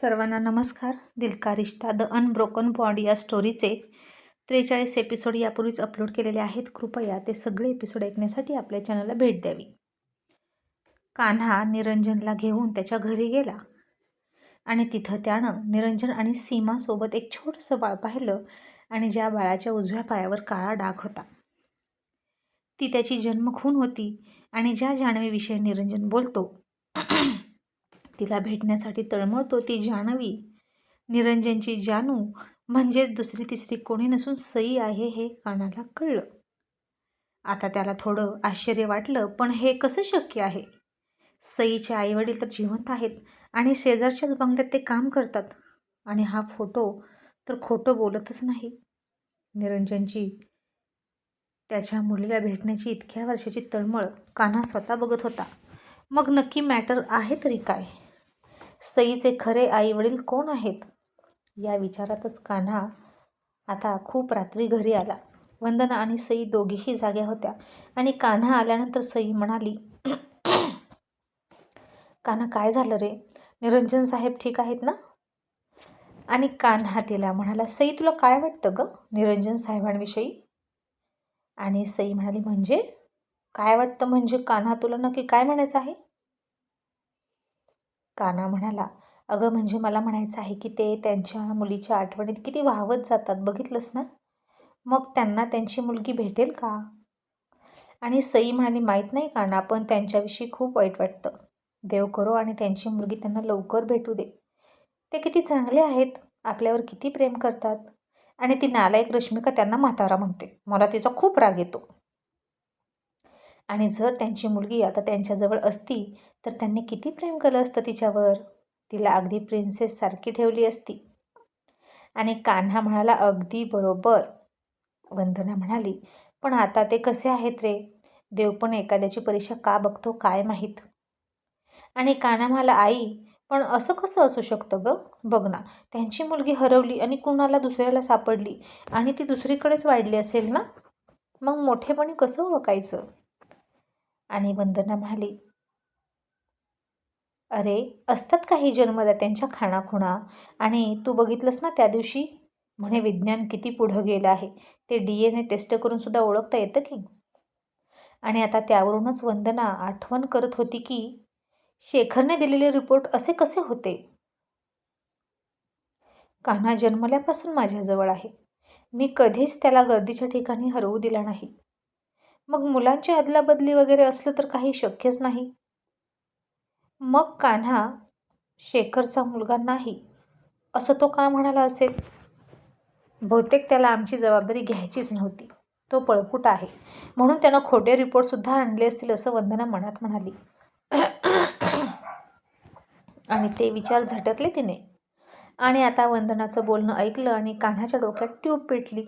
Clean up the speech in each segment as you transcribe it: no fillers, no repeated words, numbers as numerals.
सर्वांना नमस्कार. दिल का रिश्ता द अनब्रोकन बॉन्ड या स्टोरीचे 43 एपिसोड यापूर्वीच अपलोड केलेले आहेत. कृपया ते सगळे एपिसोड ऐकण्यासाठी आपल्या चॅनलला भेट द्यावी. कान्हा निरंजनला घेऊन त्याच्या घरी गेला आणि तिथं त्यानं निरंजन आणि सीमासोबत एक छोटंसं बाळ पाहिलं आणि ज्या बाळाच्या उजव्या पायावर काळा डाग होता ती त्याची जन्मखून होती. आणि ज्या जान्हवीविषयी निरंजन बोलतो तिला भेटण्यासाठी तळमळतो ती जान्हवी निरंजनची जानू म्हणजे दुसरी तिसरी कोणी नसून सई आहे हे कानाला कळलं. आता त्याला थोडं आश्चर्य वाटलं, पण हे कसं शक्य आहे? सईचे आईवडील तर जिवंत आहेत आणि शेजारच्याच बंगल्यात ते काम करतात आणि हा फोटो तर खोटं बोलतच नाही. निरंजनची त्याच्या मुलीला भेटण्याची इतक्या वर्षाची तळमळ कान्हा स्वतः बघत होता. मग नक्की मॅटर आहे तरी काय? सईचे खरे आईवडील कोण आहेत? या विचारातच कान्हा आता खूप रात्री घरी आला. वंदना आणि सई दोघीही जाग्या होत्या आणि कान्हा आल्यानंतर सई म्हणाली, कान्हा काय झालं रे? निरंजन साहेब ठीक आहेत ना? आणि कान्हा तिला म्हणाला, सई तुला काय वाटतं ग निरंजन साहेबांविषयी? आणि सई म्हणाली, म्हणजे काय वाटतं म्हणजे कान्हा तुला नक्की काय म्हणायचं आहे? कान्हा म्हणाला, अगं म्हणजे मला म्हणायचं आहे की ते त्यांच्या मुलीच्या आठवणीत किती वाहवत जातात बघितलंस ना? मग त्यांना त्यांची मुलगी भेटेल का? आणि सई म्हणाली, माहीत नाही कान्हा, पण त्यांच्याविषयी खूप वाईट वाटतं. देव करो आणि त्यांची मुलगी त्यांना लवकर भेटू दे. ते किती चांगले आहेत, आपल्यावर किती प्रेम करतात. आणि ती नालायक रश्मिका त्यांना म्हातारा म्हणते. मला तिचा खूप राग येतो. आणि जर त्यांची मुलगी आता त्यांच्याजवळ असती तर त्यांनी किती प्रेम केलं असतं तिच्यावर. तिला अगदी प्रिन्सेस सारखी ठेवली असती. आणि कान्हा म्हणाला, अगदी बरोबर. वंदना म्हणाली, पण आता ते कसे आहेत रे? देव पण एखाद्याची परीक्षा का बघतो काय माहीत. आणि कान्हा म्हणाला, आई पण असं कसं असू शकतं ग? बघ ना, त्यांची मुलगी हरवली आणि कुणाला दुसऱ्याला सापडली आणि ती दुसरीकडेच वाढली असेल ना? मग मोठेपणी कसं ओळखायचं? आणि वंदना म्हणाली, अरे असतात काही जन्मदात्यांच्या खाणाखुणा. आणि तू बघितलंस ना त्या दिवशी म्हणे विज्ञान किती पुढं गेलं आहे, ते DNA टेस्ट करून सुद्धा ओळखता येतं की. आणि आता त्यावरूनच वंदना आठवण करत होती की शेखरने दिलेले रिपोर्ट असे कसे होते. कान्हा जन्मल्यापासून माझ्याजवळ आहे. मी कधीच त्याला गर्दीच्या ठिकाणी हरवू दिला नाही. मग मुलांची अदलाबदली वगैरे असलं तर काही शक्यच नाही. मग कान्हा शेखरचा मुलगा नाही असं तो का म्हणाला असेल? बहुतेक त्याला आमची जबाबदारी घ्यायचीच नव्हती. तो पळपुट आहे म्हणून त्यानं खोटे रिपोर्टसुद्धा आणले असतील असं वंदना मनात म्हणाली. आणि ते विचार झटकले तिने. आणि आता वंदनाचं बोलणं ऐकलं आणि कान्हाच्या डोक्यात ट्यूब पेटली.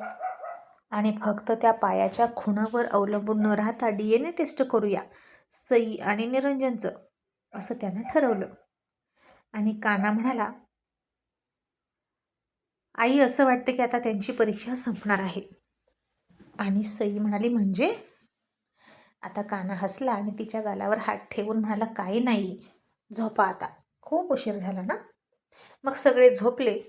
आणि फक्त त्या पायाच्या खुणावर अवलंबून न राहता DNA टेस्ट करूया सई आणि निरंजनचं, असं त्यानं ठरवलं. आणि कान्हा म्हणाला, आई असं वाटतं की आता त्यांची परीक्षा संपणार आहे. आणि सई म्हणाली, म्हणजे? आता कान्हा हसला आणि तिच्या गालावर हात ठेवून म्हणाला, काही नाही, झोपा आता, खूप उशीर झाला ना. मग सगळे झोपले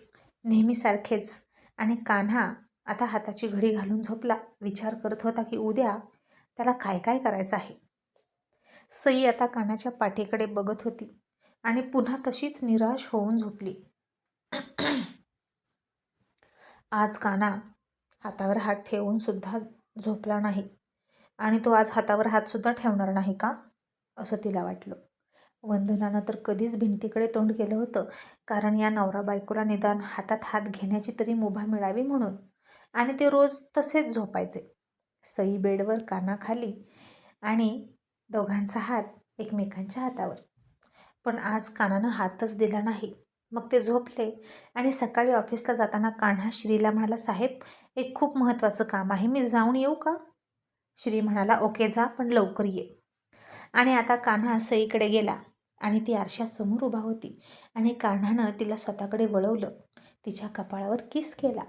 नेहमीसारखेच. आणि कान्हा आता हाताची घडी घालून झोपला. विचार करत होता की उद्या त्याला काय काय करायचं आहे. सई आता कान्हाच्या पाठीकडे बघत होती आणि पुन्हा तशीच निराश होऊन झोपली. आज कान्हा हातावर हात ठेवून सुद्धा झोपला नाही आणि तो आज हातावर हातसुद्धा ठेवणार नाही का, असं तिला वाटलं. वंदनानं तर कधीच भिंतीकडे तोंड केलं होतं, कारण या नवरा बायकोला निदान हातात हात घेण्याची तरी मुभा मिळावी म्हणून. आणि ते रोज तसेच झोपायचे. सई बेडवर, कान्हा खाली आणि दोघांचा हात एकमेकांच्या हातावर. पण आज कान्हानं हातच दिला नाही. मग ते झोपले. आणि सकाळी ऑफिसला जाताना कान्हा श्रीला म्हणाला, साहेब एक खूप महत्त्वाचं काम आहे, मी जाऊन येऊ का? श्री म्हणाला, ओके जा, पण लवकर ये. आणि आता कान्हा सईकडे गेला आणि ती आरशासमोर उभा होती. आणि कान्हानं तिला स्वतःकडे वळवलं, तिच्या कपाळावर किस केला.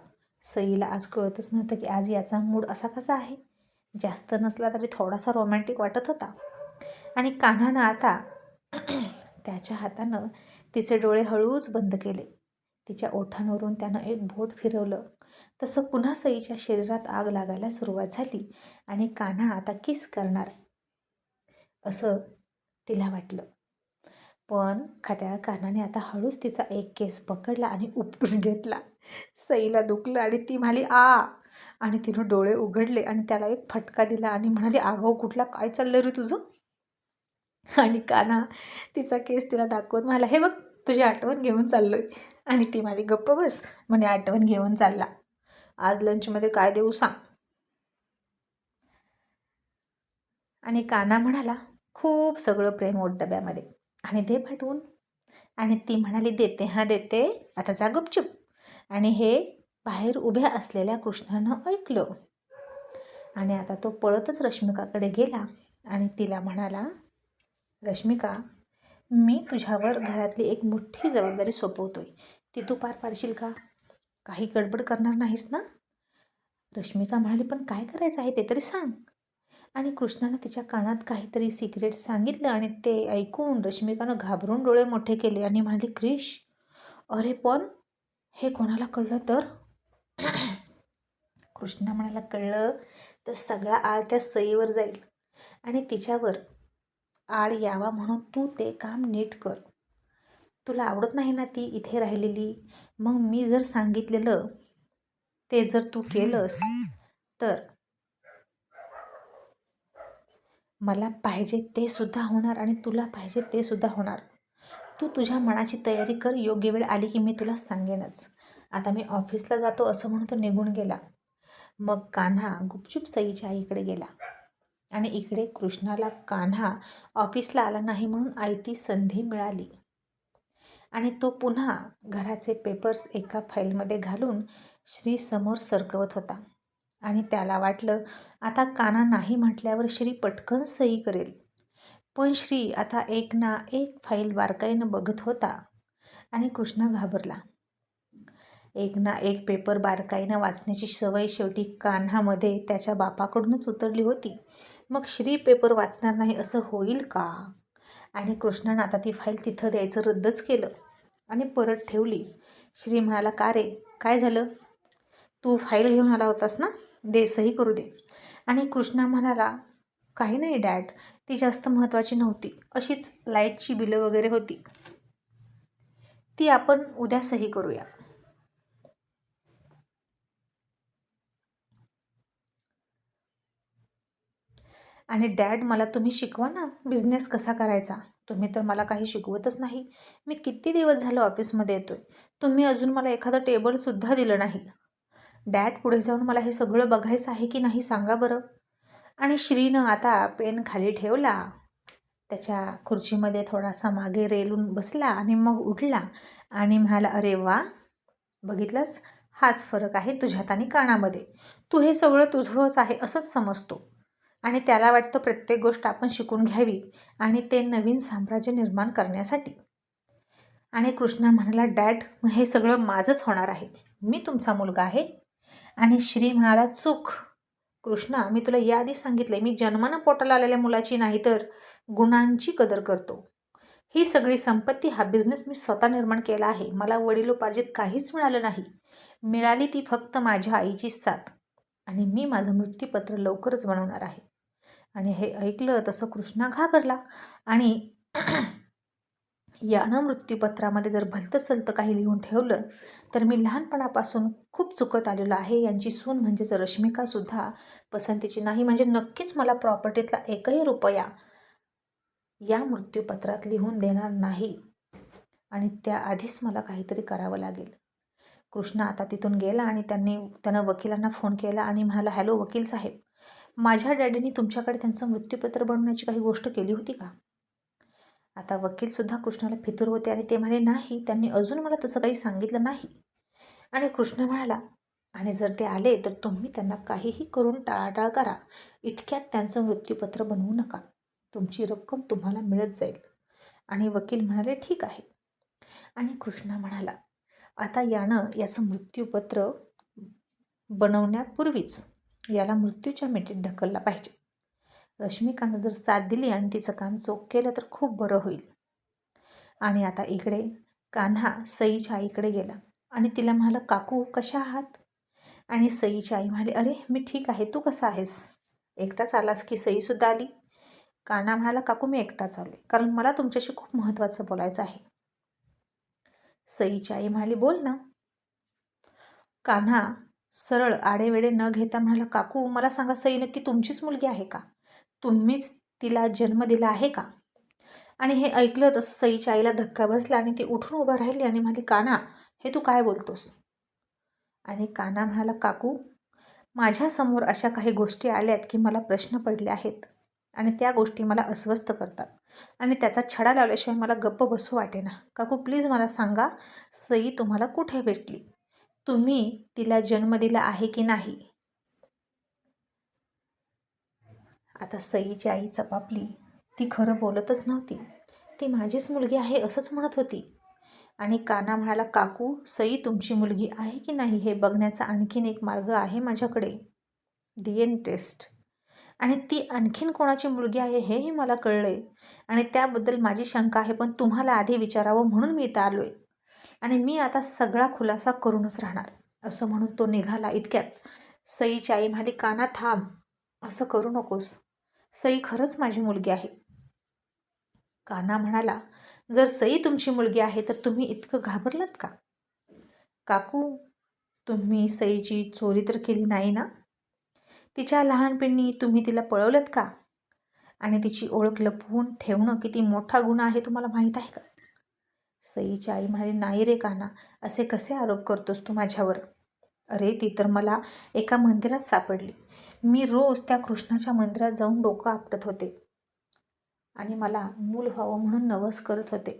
सईला आज कळतच नव्हतं की आज याचा मूड असा कसा आहे. जास्त नसला तरी थोडासा रोमॅन्टिक वाटत होता. आणि कान्हानं आता त्याच्या हातानं तिचे डोळे हळूच बंद केले. तिच्या ओठांवरून त्यानं एक बोट फिरवलं. तसं पुन्हा सईच्या शरीरात आग लागायला सुरुवात झाली आणि कान्हा आता किस करणार असं तिला वाटलं. पण खट्याळ कान्हाने आता हळूच तिचा एक केस पकडला आणि उपटून घेतला. सईला दुखलं आणि ती म्हणाली आ, आणि तिनं डोळे उघडले आणि त्याला एक फटका दिला आणि म्हणाली आगाऊ कुठला, काय चाललं रे तुझं? आणि कान्हा तिचा केस तिला दाखवत म्हणाला हे बघ तुझी आठवण घेऊन चाललोय. आणि ती म्हणाली गप्प बस, म्हणे आठवण घेऊन चालला, आज लंचमध्ये काय देऊ सांग. आणि कान्हा म्हणाला खूप सगळं प्रेम ओट डब्यामध्ये आणि दे पाठवून. आणि ती म्हणाली देते हां देते, आता जा गुपचूप. आणि हे बाहेर उभ्या असलेल्या कृष्णानं ऐकलं आणि आता तो पळतच रश्मिकाकडे गेला आणि तिला म्हणाला रश्मिका, मी तुझ्यावर घरातली एक मोठी जबाबदारी सोपवतोय, ती तू पार पाडशील का? काही गडबड करणार नाहीस ना? रश्मिका म्हणाली पण काय करायचं आहे ते तरी सांग. आणि कृष्णानं तिच्या कानात काहीतरी सिक्रेट सांगितलं आणि ते ऐकून रश्मिकानं घाबरून डोळे मोठे केले आणि म्हणाली क्रिश, अरे पण हे कोणाला कळलं तर? कृष्णा म्हणाला कळलं तर सगळा आळ त्या सईवर जाईल आणि तिच्यावर आळ यावा म्हणून तू ते काम नीट कर. तुला आवडत नाही ना ती इथे राहिलेली, मग मी जर सांगितलेलं ते जर तू केलंस तर मला पाहिजे ते सुद्धा होणार आणि तुला पाहिजे ते सुद्धा होणार. तू तुझ्या मनाची तयारी कर, योग्य वेळ आली की मी तुला सांगेनच. आता मी ऑफिसला जातो असं म्हणून तो निघून गेला. मग कान्हा गुपचूप सईच्या आईकडे गेला आणि इकडे कृष्णाला कान्हा ऑफिसला आला नाही म्हणून आयती संधी मिळाली आणि तो पुन्हा घराचे पेपर्स एका फाईलमध्ये घालून श्री समोर सरकवत होता. आणि त्याला वाटलं आता कान्हा नाही म्हटल्यावर श्री पटकन सही करेल. पण श्री आता एक ना एक फाईल बारकाईनं बघत होता आणि कृष्णा घाबरला. एक ना एक पेपर बारकाईनं वाचण्याची सवय शेवटी कान्हामध्ये त्याच्या बापाकडूनच उतरली होती. मग श्री पेपर वाचणार नाही असं होईल का? आणि कृष्णानं आता ती फाईल तिथं द्यायचं रद्दच केलं आणि परत ठेवली. श्री म्हणाला का रे, काय झालं? तू फाईल घेऊन आला होतास ना, दे सही करू दे. आणि कृष्णा म्हणाला काही नाही डॅड, ती जास्त महत्त्वाची नव्हती, अशीच लाईटची बिलं वगैरे होती, ती आपण उद्या सही करूया. आणि डॅड मला तुम्ही शिकवा ना बिझनेस कसा करायचा, तुम्ही तर मला काही शिकवतच नाही. मी किती दिवस झालं ऑफिसमध्ये येतोय, तुम्ही अजून मला एखादं टेबलसुद्धा दिलं नाही. डॅड पुढे जाऊन मला हे सगळं बघायचं आहे की नाही सांगा बरं. आणि श्रीनं आता पेन खाली ठेवला, त्याच्या खुर्चीमध्ये थोडासा मागे रेलून बसला आणि मग उठला आणि म्हणाला अरे वा, बघितलंस, हाच फरक आहे तुझ्यात आणि कानामध्ये. तू हे सगळं तुझंच आहे असंच समजतो आणि त्याला वाटतं प्रत्येक गोष्ट आपण शिकून घ्यावी आणि ते नवीन साम्राज्य निर्माण करण्यासाठी. आणि कृष्णा म्हणाला डॅड मग हे सगळं माझंच होणार आहे, मी तुमचा मुलगा आहे. आणि श्री म्हणाला चूक कृष्णा, मी तुला याआधी सांगितले मी जन्मानं पोटाला आलेल्या मुलाची नाही तर गुणांची कदर करतो. ही सगळी संपत्ती, हा बिझनेस मी स्वतः निर्माण केला आहे. मला वडिलोपार्जित काहीच मिळालं नाही, मिळाली ती फक्त माझ्या आईची साथ आणि मी माझं मृत्यूपत्र लवकरच बनवणार आहे. आणि हे ऐकलं तसं कृष्णा घाबरला आणि यानं मृत्यूपत्रामध्ये जर भलतं सलतं काही लिहून ठेवलं तर मी लहानपणापासून खूप चुकत आलेलं आहे, यांची सून म्हणजेच रश्मिकासुद्धा पसंतीची नाही, म्हणजे नक्कीच मला प्रॉपर्टीतला एकही रुपया या मृत्यूपत्रात लिहून देणार नाही आणि त्याआधीच मला काहीतरी करावं लागेल. कृष्णा आता तिथून गेला आणि त्यानं वकिलांना फोन केला आणि म्हणाला हॅलो वकील साहेब, माझ्या डॅडीने तुमच्याकडे त्यांचं मृत्यूपत्र बनवण्याची काही गोष्ट केली होती का? आता वकीलसुद्धा कृष्णाला फितूर होते आणि ते म्हणाले नाही, त्यांनी अजून मला तसं काही सांगितलं नाही. आणि कृष्ण म्हणाला आणि जर ते आले तर तुम्ही त्यांना काहीही करून टाळाटाळ करा, इतक्यात त्यांचं मृत्यूपत्र बनवू नका, तुमची रक्कम तुम्हाला मिळत जाईल. आणि वकील म्हणाले ठीक आहे. आणि कृष्णा म्हणाला आता याचं मृत्यूपत्र बनवण्यापूर्वीच याला मृत्यूच्या मिठीत ढकलला पाहिजे. रश्मिकानं जर साथ दिली आणि तिचं काम चोख केलं तर खूप बरं होईल. आणि आता इकडे कान्हा सईच्या आईकडे गेला आणि तिला म्हणाला, काकू कशा आहात? आणि सईची आई म्हणाली, अरे मी ठीक आहे, तू कसा आहेस? एकटाच आलास की? सईसुद्धा आली. कान्हा म्हणाला, काकू मी एकटाच आलोय, कारण मला तुमच्याशी खूप महत्त्वाचं बोलायचं आहे. सईची आई म्हणाली, बोल ना. कान्हा सरळ आडेवेडे न घेता म्हणाला, काकू मला सांगा, सई नक्की तुमचीच मुलगी आहे का? तुम्हीच तिला जन्म दिला आहे का? आणि हे ऐकलं तसं सईच्या आईला धक्का बसला आणि ती उठून उभा राहिली आणि म्हणाली, कान्हा हे तू काय बोलतोस? आणि कान्हा म्हणाला, काकू माझ्यासमोर अशा काही गोष्टी आल्यात की मला प्रश्न पडले आहेत आणि त्या गोष्टी मला अस्वस्थ करतात आणि त्याचा छडा लावल्याशिवाय मला गप्प बसू वाटेना. काकू प्लीज मला सांगा, सई तुम्हाला कुठे भेटली? तुम्ही तिला जन्म दिला आहे की नाही? आता सईची आई चपापली. ती खरं बोलतच नव्हती. ती माझीच मुलगी आहे असंच म्हणत होती. आणि कान्हा म्हणाला, काकू सई तुमची मुलगी आहे की नाही हे बघण्याचा आणखीन एक मार्ग आहे माझ्याकडे, DNA टेस्ट. आणि ती आणखीन कोणाची मुलगी आहे हेही मला कळलंय आणि त्याबद्दल माझी शंका आहे, पण तुम्हाला आधी विचारावं म्हणून मी इथं आलोय आणि मी आता सगळा खुलासा करूनच राहणार, असं म्हणून तो निघाला. इतक्यात सईची आई म्हणाली, कान्हा थांब, असं करू नकोस, सई खरंच माझी मुलगी आहे. कान्हा म्हणाला, जर सई तुमची मुलगी आहे तर तुम्ही इतकं घाबरलात का? काकू तुम्ही सईची चोरी तर केली नाही ना? तिच्या लहानपणी तुम्ही तिला पळवलंत का? आणि तिची ओळख लपवून ठेवणं किती मोठा गुन्हा आहे तुम्हाला माहीत आहे का? सईची आई म्हणाली, नाही रे कान्हा, असे कसे आरोप करतोस तू माझ्यावर? अरे ती तर मला एका मंदिरात सापडली. मी रोज त्या कृष्णाच्या मंदिरात जाऊन डोकं आपटत होते आणि मला मूल व्हावं म्हणून नवस करत होते.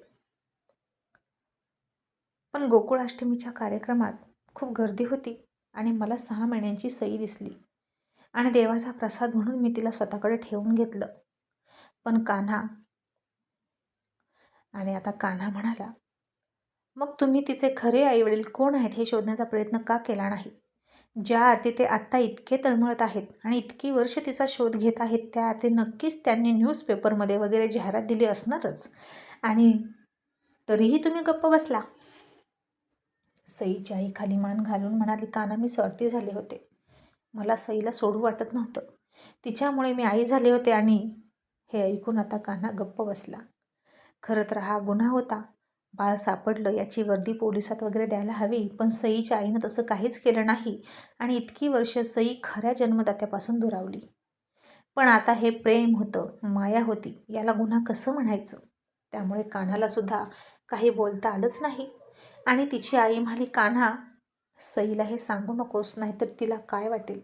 पण गोकुळाष्टमीच्या कार्यक्रमात खूप गर्दी होती आणि मला 6 महिन्यांची सई दिसली आणि देवाचा प्रसाद म्हणून मी तिला स्वतःकडे ठेवून घेतलं. पण कान्हा आणि आता कान्हा म्हणाला, मग तुम्ही तिचे खरे आईवडील कोण आहेत हे शोधण्याचा प्रयत्न का केला नाही? ज्या अर्थी ते आत्ता इतके तळमळत आहेत आणि इतकी वर्ष तिचा शोध घेत आहेत, त्या अर्थी नक्कीच त्यांनी न्यूजपेपरमध्ये वगैरे जाहिरात दिली असणारच, आणि तरीही तुम्ही गप्प बसला. सईची आई खाली मान घालून म्हणाली, कान्हा मी स्वार्थी झाले होते. मला सईला सोडू वाटत नव्हतं. तिच्यामुळे मी आई झाले होते. आणि हे ऐकून आता कान्हा गप्प बसला. खरं तर हा गुन्हा होता. बाळ सापडलं याची वर्दी पोलिसात वगैरे द्यायला हवी, पण सईच्या आईनं तसं काहीच केलं नाही आणि इतकी वर्ष सई खऱ्या जन्मदात्यापासून दुरावली. पण आता हे प्रेम होतं, माया होती, याला गुन्हा कसं म्हणायचं? त्यामुळे कान्हाला सुद्धा काही बोलता आलंच नाही. आणि तिची आई म्हणाली, कान्हा सईला हे सांगू नकोस, नाहीतर तिला काय वाटेल?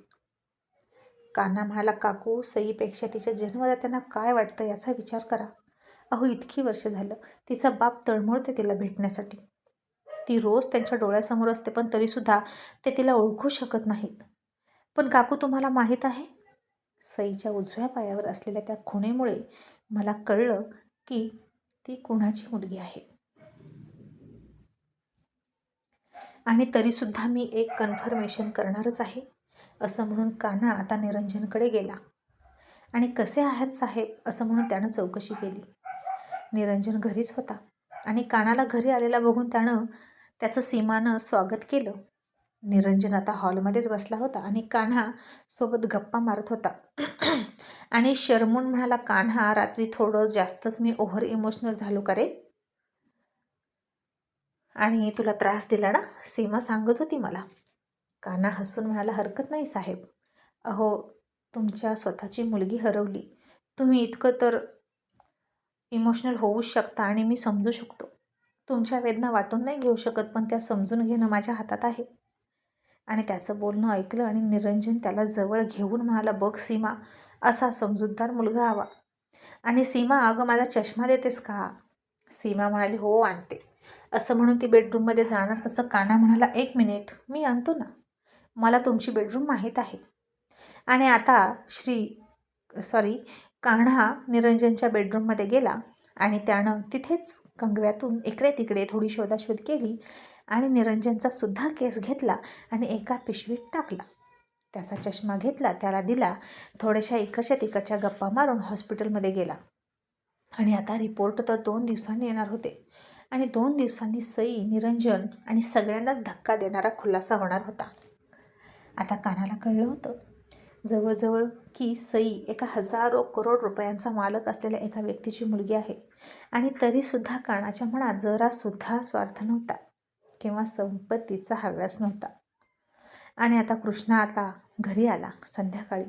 कान्हा म्हणाला, काकू सईपेक्षा तिच्या जन्मदात्यांना काय वाटतं याचा विचार करा. अहो इतकी वर्ष झालं तिचा बाप तळमळते तिला भेटण्यासाठी. ती रोज त्यांच्या डोळ्यासमोर असते, पण तरीसुद्धा ते तिला ओळखू शकत नाहीत. पण काकू तुम्हाला माहीत आहे, सईच्या उजव्या पायावर असलेल्या त्या खुणेमुळे मला कळलं की ती कुणाची मुलगी आहे. आणि तरीसुद्धा मी एक कन्फर्मेशन करणारच आहे, असं म्हणून कान्हा आता निरंजनकडे गेला. आणि कसे आहेत साहेब असं म्हणून त्यानं चौकशी केली. निरंजन घरीच होता आणि कान्हाला घरी आलेला बघून त्याचं सीमानं स्वागत केलं. निरंजन आता हॉलमध्येच बसला होता आणि कान्हा सोबत गप्पा मारत होता. आणि शरमून म्हणाला, कान्हा रात्री थोडं जास्तच मी ओव्हर इमोशनल झालो का रे? आणि तुला त्रास दिला ना? सीमा सांगत होती मला. कान्हा हसून म्हणाला, हरकत नाही साहेब. अहो तुमच्या स्वतःची मुलगी हरवली, तुम्ही इतकं तर इमोशनल होऊच शकता आणि मी समजू शकतो. तुमच्या वेदना वाटून नाही घेऊ शकत, पण त्या समजून घेणं माझ्या हातात आहे. आणि त्याचं बोलणं ऐकलं आणि निरंजन त्याला जवळ घेऊन म्हणाला, बघ सीमा, असा समजूतदार मुलगा हवा. आणि सीमा अगं माझा चष्मा देतेस का? सीमा म्हणाली, हो आणते. असं म्हणून ती बेडरूममध्ये जाणार तसं कान्हा म्हणाला, 1 मिनिट मी आणतो ना, मला तुमची बेडरूम माहीत आहे. आणि आता कान्हा निरंजनच्या बेडरूममध्ये गेला आणि त्यानं तिथेच कंगव्यातून इकडे तिकडे थोडी शोधाशोध केली आणि निरंजनचा सुद्धा केस घेतला आणि एका पिशवीत टाकला. त्याचा चष्मा घेतला, त्याला दिला, थोड्याशा इकडच्या तिकडच्या गप्पा मारून हॉस्पिटलमध्ये गेला. आणि आता रिपोर्ट तर 2 दिवसांनी येणार होते. आणि 2 दिवसांनी सई, निरंजन आणि सगळ्यांना धक्का देणारा खुलासा होणार होता. आता कानाला कळलं होतं जवळजवळ की सई एका हजारो करोड रुपयांचा मालक असलेल्या एका व्यक्तीची मुलगी आहे. आणि तरीसुद्धा कानाच्या मनात जरासुद्धा स्वार्थ नव्हता किंवा संपत्तीचा हव्यास नव्हता. आणि आता कृष्णा आता घरी आला संध्याकाळी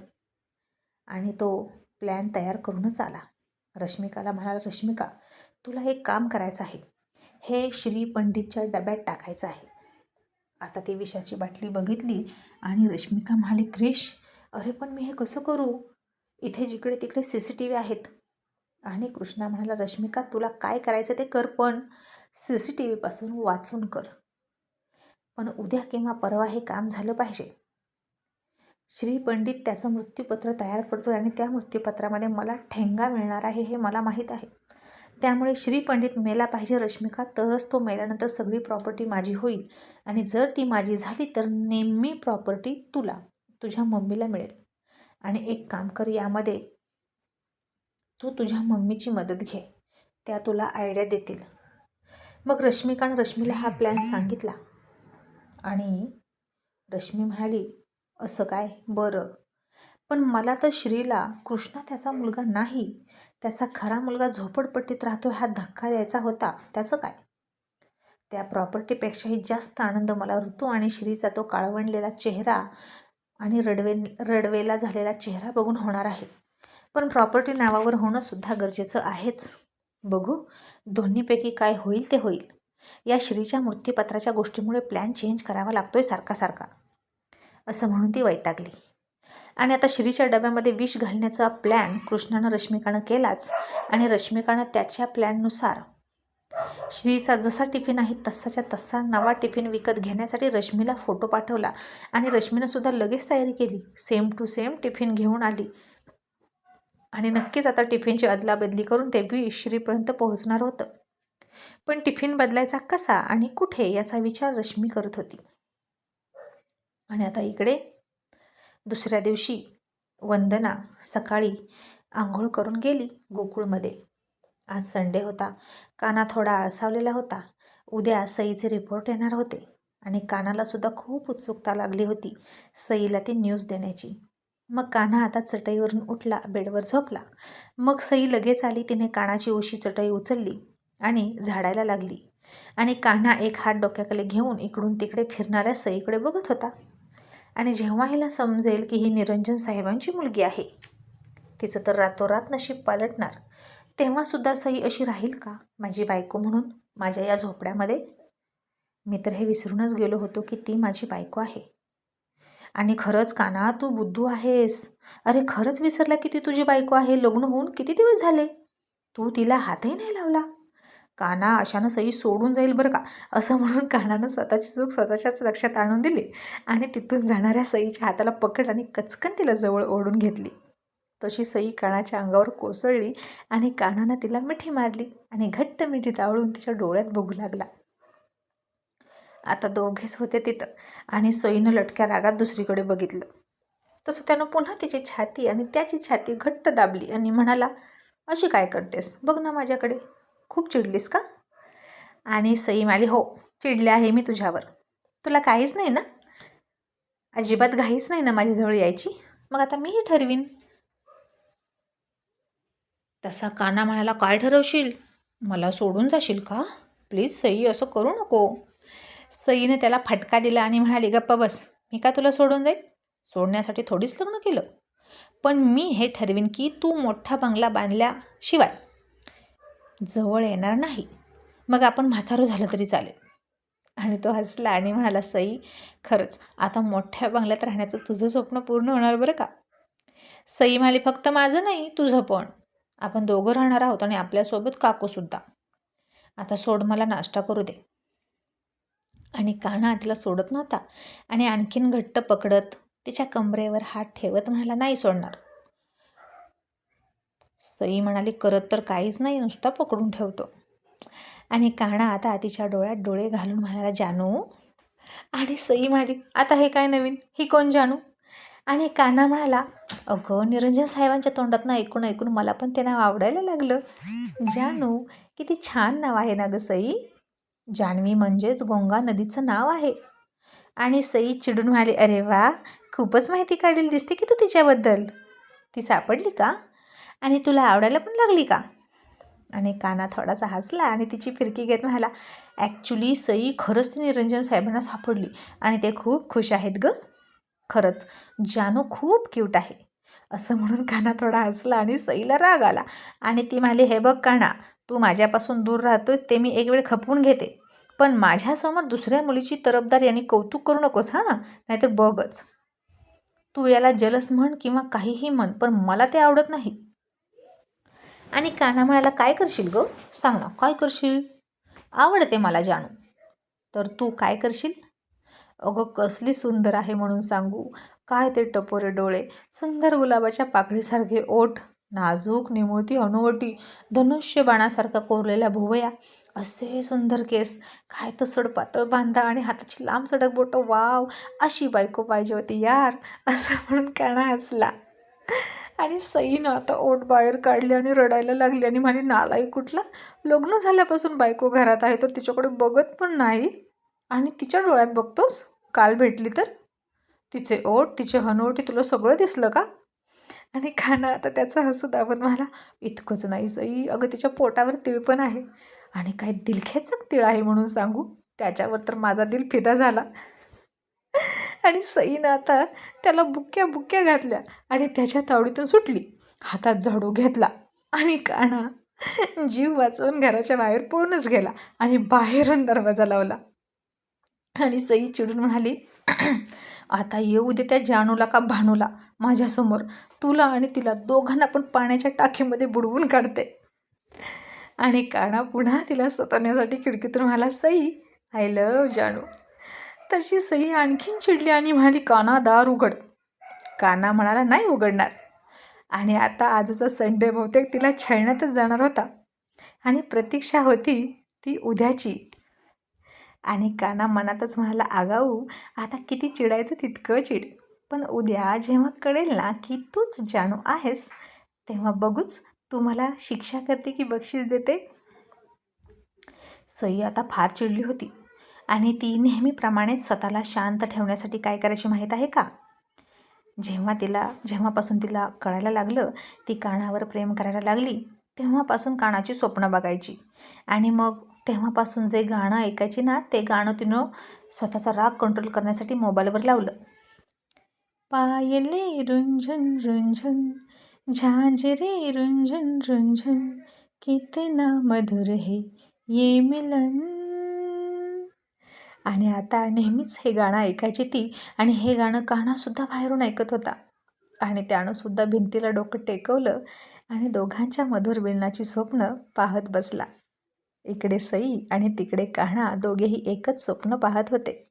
आणि तो प्लॅन तयार करूनच आला. रश्मिकाला म्हणाला, रश्मिका तुला एक काम करायचं आहे, हे श्री पंडितच्या डब्यात टाकायचं आहे. आता ती विषाची बाटली बघितली आणि रश्मिका म्हणाली, क्रिश अरे पण मी हे कसं करू, इथे जिकडे तिकडे CCTV आहेत. आणि कृष्णा म्हणाला, रश्मिका तुला काय करायचं ते कर, पण CCTV पासून वाचून कर. पण उद्या किंवा परवा हे काम झालं पाहिजे. श्री पंडित त्याचं मृत्यूपत्र तयार करतोय आणि त्या मृत्यूपत्रामध्ये मला ठेंगा मिळणार आहे हे मला माहीत आहे. त्यामुळे श्री पंडित मेला पाहिजे रश्मिका, तरच तो मेल्यानंतर सगळी प्रॉपर्टी माझी होईल. आणि जर ती माझी झाली तर नेहमी प्रॉपर्टी तुला, तुझ्या मम्मीला मिळेल. आणि एक काम कर, यामध्ये तू तुझ्या मम्मीची मदत घे, त्या तुला आयडिया देतील. मग रश्मिकानं रश्मीला हा प्लॅन सांगितला आणि रश्मी म्हणाली, असं काय, बरं पण मला तर श्रीला कृष्णा त्याचा मुलगा नाही, त्याचा खरा मुलगा झोपडपट्टीत राहतो हा धक्का द्यायचा होता. त्याचं काय, त्या प्रॉपर्टीपेक्षाही जास्त आनंद मला ऋतू आणि श्रीचा तो काळवंडलेला चेहरा आणि रडवेला झालेला चेहरा बघून होणार आहे. पण प्रॉपर्टी नावावर होणं सुद्धा गरजेचं आहेच. बघू दोन्हीपैकी काय होईल ते होईल. या श्रीच्या मृत्यूपत्राच्या गोष्टीमुळे प्लॅन चेंज करावा लागतोय सारखा सारखा, असं म्हणून ती वैतागली. आणि आता श्रीच्या डब्यामध्ये विष घालण्याचा प्लॅन कृष्णानं रश्मिकानं केलाच. आणि रश्मिकानं त्याच्या प्लॅननुसार श्रीचा जसा टिफिन आहे तसाच्या तसा नवा टिफिन विकत घेण्यासाठी रश्मीला फोटो पाठवला. आणि रश्मीनं सुद्धा लगेच तयारी केली, सेम टू सेम टिफिन घेऊन आली. आणि नक्कीच आता टिफिनची अदलाबदली करून ते विष श्रीपर्यंत पोहोचणार होतं. पण टिफिन बदलायचा कसा आणि कुठे याचा विचार रश्मी करत होती. आणि आता इकडे दुसऱ्या दिवशी वंदना सकाळी आंघोळ करून गेली गोकुळमध्ये. आज संडे होता, काना थोडा आळसावलेला होता. उद्या सईचे रिपोर्ट येणार होते आणि कानाला सुद्धा खूप उत्सुकता लागली होती सईला ती न्यूज देण्याची. मग कान्हा आता चटईवरून उठला, बेडवर झोपला. मग सई लगेच आली, तिने कानाची उशी चटई उचलली आणि झाडायला लागली. आणि कान्हा एक हात डोक्याखाली घेऊन इकडून तिकडे फिरणाऱ्या सईकडे बघत होता. आणि जेव्हा हिला समजेल की ही निरंजन साहेबांची मुलगी आहे, तिचं तर रातोरात नशीब पालटणार, तेव्हासुद्धा सई अशी राहील का माझी बायको म्हणून माझ्या या झोपड्यामध्ये? मी तर हे विसरूनच गेलो होतो की ती माझी बायको आहे. आणि खरंच काना तू बुद्धू आहेस. अरे खरंच विसरला की ती तुझी बायको आहे. लग्न होऊन किती दिवस झाले, तू तिला हातही नाही लावला. काना अशानं सई सोडून जाईल बरं का, असं म्हणून कानानं स्वतःची चूक स्वतःच्याच लक्षात आणून दिली. आणि तिथून जाणाऱ्या सईच्या हाताला पकड आणि कचकन तिला जवळ ओढून घेतली. तशी सई कानाच्या अंगावर कोसळली आणि कानानं तिला मिठी मारली आणि घट्ट मिठी तावळून तिच्या डोळ्यात बघू लागला. आता दोघेच होते तिथं आणि सईनं लटक्या रागात दुसरीकडे बघितलं. तसं त्यानं पुन्हा तिची छाती आणि त्याची छाती घट्ट दाबली आणि म्हणाला, अशी काय करतेस, बघ ना माझ्याकडे, खूप चिडलीस का? आणि सई म्हणाली, हो चिडले आहे मी तुझ्यावर. तुला काहीच नाही ना, अजिबात घाईच नाही ना माझ्याजवळ यायची? मग आता मीही ठरवीन. तसा काना म्हणाला, काय ठरवशील, मला सोडून जाशील का? प्लीज सई असं करू नको. सईने त्याला फटका दिला आणि म्हणाली, गप्पा बस, मी का तुला सोडून जाईल? सोडण्यासाठी थोडीच लग्न केलं. पण मी हे ठरवीन की तू मोठा बंगला बांधल्याशिवाय जवळ येणार नाही. मग आपण म्हातारं झालं तरी चालेल. आणि तो हसला आणि म्हणाला, सई खरंच आता मोठ्या बंगल्यात राहण्याचं तुझं स्वप्न पूर्ण होणार बरं का. सई म्हणाली, फक्त माझं नाही तुझं पण. आपण दोघं राहणार आहोत आणि आपल्यासोबत काकूसुद्धा. आता सोड, मला नाश्ता करू दे. आणि कान्हा तिला सोडत नव्हता आणि आणखीन घट्ट पकडत तिच्या कमरेवर हात ठेवत म्हणाला, नाही सोडणार. सई म्हणाली, करत तर काहीच नाही, नुसता पकडून ठेवतो. आणि कान्हा आता तिच्या डोळ्यात डोळे घालून म्हणाला, जानू. आणि सई म्हणाली, आता हे काय नवीन, ही कोण जानू? आणि कान्हा म्हणाला, अगं निरंजन साहेबांच्या तोंडातनं ऐकून ऐकून मला पण ते नाव आवडायला लागलं. जानू किती छान नाव आहे ना गं सई. जान्हवी म्हणजेच गंगा नदीचं नाव आहे. आणि सई चिडून म्हणाली, अरे वा, खूपच माहिती काढलेली दिसते की तू तिच्याबद्दल. ती सापडली का? आणि तुला आवडायला पण लागली का? आणि काना थोडासा हसला आणि तिची फिरकी घेत म्हणाला, ॲक्च्युली सई, खरंच ती निरंजन साहेबांना सापडली आणि ते खूप खुश आहेत गं. खरंच जानू खूप क्यूट आहे. असं म्हणून काना थोडा हसला आणि सईला राग आला आणि ती म्हणाली, हे बघ काना, तू माझ्यापासून दूर राहतोस ते मी एक वेळ खपवून घेते, पण माझ्यासमोर दुसऱ्या मुलीची तरफदारी आणि कौतुक करू नकोस हां, नाहीतर बघच. तू याला जलस म्हण किंवा काहीही म्हण, पण मला ते आवडत नाही. आणि काना म्हणाला, काय करशील गं? सांग ना, काय करशील? आवडते मला जानू. तर तू काय करशील? अगं कसली सुंदर आहे म्हणून सांगू. काय ते टपोरे डोळे, सुंदर गुलाबाच्या पाकळीसारखे ओठ, नाजूक निमुळती हनुवटी, धनुष्य बाणासारखा कोरलेल्या भुवया, असे सुंदर केस, काय तो सडपातळ बांधा आणि हाताची लांब सडक बोटं. वाव, अशी बायको पाहिजे होती यार. असं म्हणून काना हसला. आणि सईनं आता ओठ बाहेर काढली आणि रडायला लागली आणि म्हणाली, नालायक कुठला, लग्न झाल्यापासून बायको घरात आहे तर तिच्याकडे बघत पण नाही आणि तिच्या डोळ्यात बघतोस. काल भेटली तर तिचे ओठ, तिचे हनुवटी, तुला सगळं दिसलं का? आणि काना आता त्याचं हसू दाबत मला, इतकंच नाही सई, अगं तिच्या पोटावर तिळ पण आहे आणि काय दिलखेचक तिळ आहे म्हणून सांगू. त्याच्यावर तर माझा दिल फिदा झाला. आणि सईनं आता त्याला बुक्क्या बुक्क्या घातल्या आणि त्याच्या तावडीतून सुटली. हातात झाडू घेतला आणि काना जीव वाचवून घराच्या बाहेर पळूनच गेला आणि बाहेरून दरवाजा लावला. आणि सई चिडून म्हणाली, आता येऊ दे त्या जानूला का भानूला माझ्यासमोर, तुला आणि तिला दोघांना पण पाण्याच्या टाकीमध्ये बुडवून काढते. आणि काना पुन्हा तिला सतवण्यासाठी खिडकीतून म्हणाला, सई, आय लव्ह जानू. तशी सई आणखीन चिडली आणि म्हणाली, काना दार उघड. काना म्हणाला, नाही उघडणार. आणि आता आजचा संडे बहुतेक तिला छळण्यातच जाणार होता आणि प्रतीक्षा होती ती उद्याची. आणि काना मनातच म्हणाला, आगाऊ, आता किती चिडायचं तितकं चिड, पण उद्या जेव्हा कळेल ना की तूच जानू आहेस, तेव्हा बघूच तू मला शिक्षा करते की बक्षीस देते. सई आता फार चिडली होती आणि ती नेहमीप्रमाणेच स्वतःला शांत ठेवण्यासाठी काय करायची माहीत आहे का? जेव्हापासून तिला कळायला लागलं ती कानावर प्रेम करायला लागली, तेव्हापासून कानाची स्वप्न बघायची आणि मग तेव्हापासून जे गाणं ऐकायची ना, ते गाणं तिनं स्वतःचा राग कंट्रोल करण्यासाठी मोबाईलवर लावलं. पायले रुंझुन रुंझुन, झांझरे रुंझुन रुंझुन, कितना मधुर है ये मिलन. आणि आता नेहमीच हे गाणं ऐकायची ती आणि हे गाणं कान्हासुद्धा बाहेरून ऐकत होता. आणि त्यानंसुद्धा भिंतीला डोकं टेकवलं आणि दोघांच्या मधुर मिलनाची स्वप्न पाहत बसला. इकडे सई आणि तिकडे कान्हा दोघेही एकच स्वप्न पाहत होते.